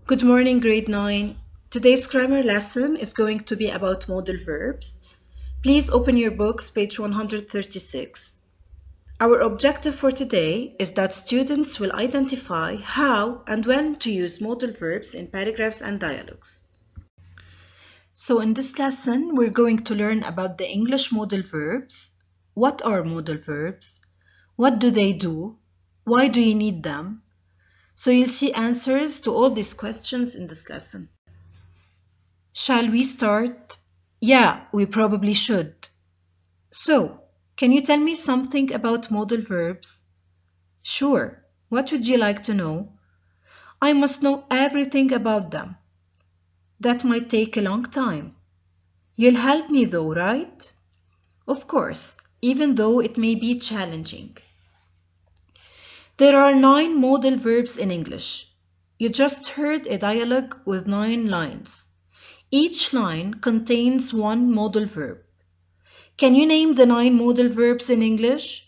Good morning, grade 9. Today's grammar lesson is going to be about modal verbs. Please open your books, page 136. Our objective for today is that students will identify how and when to use modal verbs in paragraphs and dialogues. So in this lesson, we're going to learn about the English modal verbs. What are modal verbs? What do they do? Why do you need them? So you'll see answers to all these questions in this lesson. Shall we start? Yeah, we probably should. So, can you tell me something about modal verbs? Sure. What would you like to know? I must know everything about them. That might take a long time. You'll help me though, right? Of course, even though it may be challenging. There are 9 modal verbs in English. You just heard a dialogue with 9 lines. Each line contains one modal verb. Can you name the 9 modal verbs in English?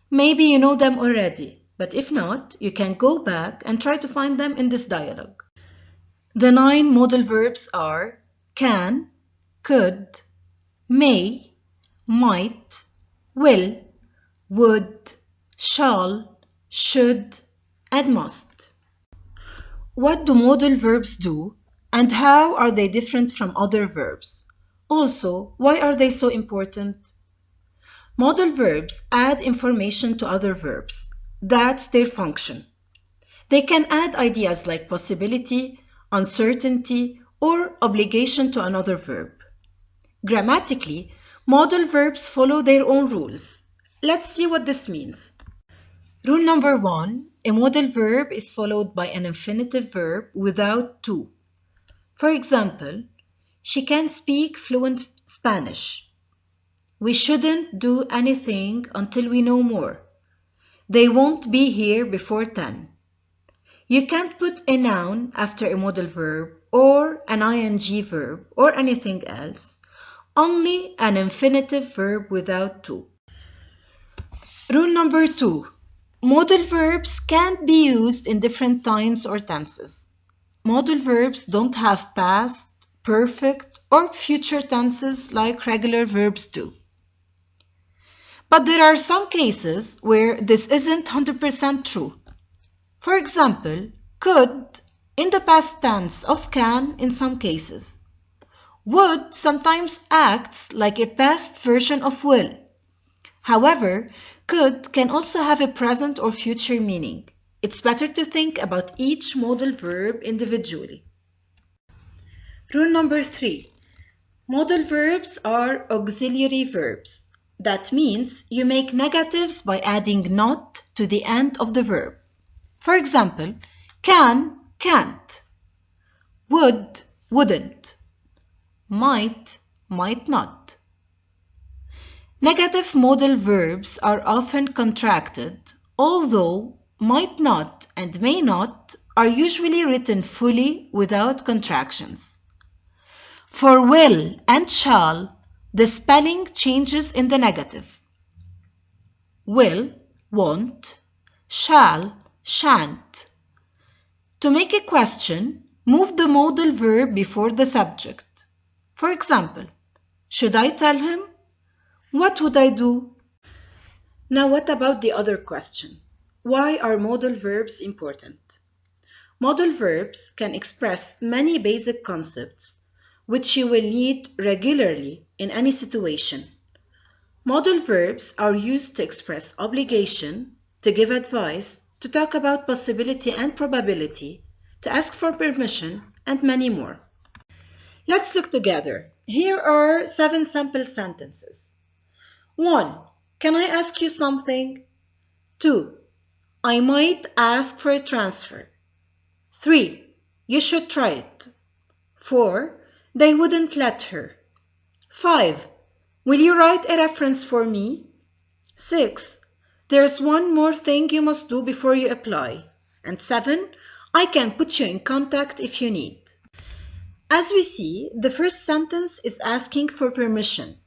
Maybe you know them already, but if not, you can go back and try to find them in this dialogue. The 9 modal verbs are can, could, may, might, will, would, shall, should, and must. What do modal verbs do, and how are they different from other verbs? Also, why are they so important? Modal verbs add information to other verbs. That's their function. They can add ideas like possibility, uncertainty, or obligation to another verb. Grammatically, modal verbs follow their own rules. Let's see what this means. Rule number 1, a modal verb is followed by an infinitive verb without to. For example, she can speak fluent Spanish. We shouldn't do anything until we know more. They won't be here before 10. You can't put a noun after a modal verb or an ing verb or anything else. Only an infinitive verb without to. Rule number 2. Modal verbs can't be used in different times or tenses. Modal verbs don't have past, perfect, or future tenses like regular verbs do. But there are some cases where this isn't 100% true. For example, could in the past tense of can in some cases. Would sometimes acts like a past version of will. However, could can also have a present or future meaning. It's better to think about each modal verb individually. Rule number 3. Modal verbs are auxiliary verbs. That means you make negatives by adding not to the end of the verb. For example, can, can't. Would, wouldn't. Might, might not. Negative modal verbs are often contracted, although might not and may not are usually written fully without contractions. For will and shall, the spelling changes in the negative. Will, won't, shall, shan't. To make a question, move the modal verb before the subject. For example, should I tell him? What would I do? Now what about the other question? Why are modal verbs important? Modal verbs can express many basic concepts which you will need regularly in any situation. Modal verbs are used to express obligation, to give advice, to talk about possibility and probability, to ask for permission, and many more. Let's look together. Here are 7 sample sentences. 1. Can I ask you something? 2. I might ask for a transfer. 3. You should try it. 4. They wouldn't let her. 5. Will you write a reference for me? 6. There's one more thing you must do before you apply. And 7. I can put you in contact if you need. As we see, the first sentence is asking for permission.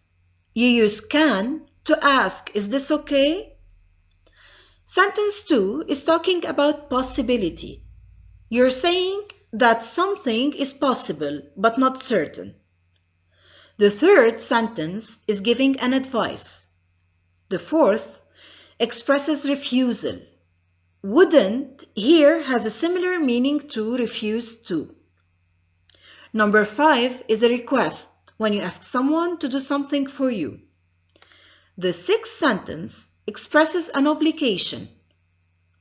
You use can to ask, is this okay? Sentence 2 is talking about possibility. You're saying, that something is possible but not certain. The third sentence is giving an advice. The fourth expresses refusal. Wouldn't here has a similar meaning to refuse to. Number 5 is a request when you ask someone to do something for you. The sixth sentence expresses an obligation.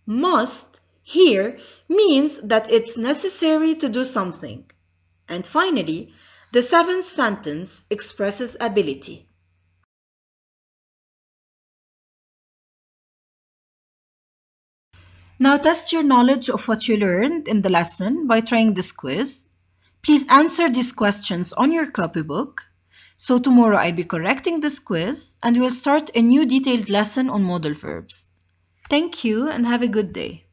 Must here means that it's necessary to do something. And finally, the seventh sentence expresses ability. Now test your knowledge of what you learned in the lesson by trying this quiz. Please answer these questions on your copybook. So tomorrow I'll be correcting this quiz and we'll start a new detailed lesson on modal verbs. Thank you and have a good day.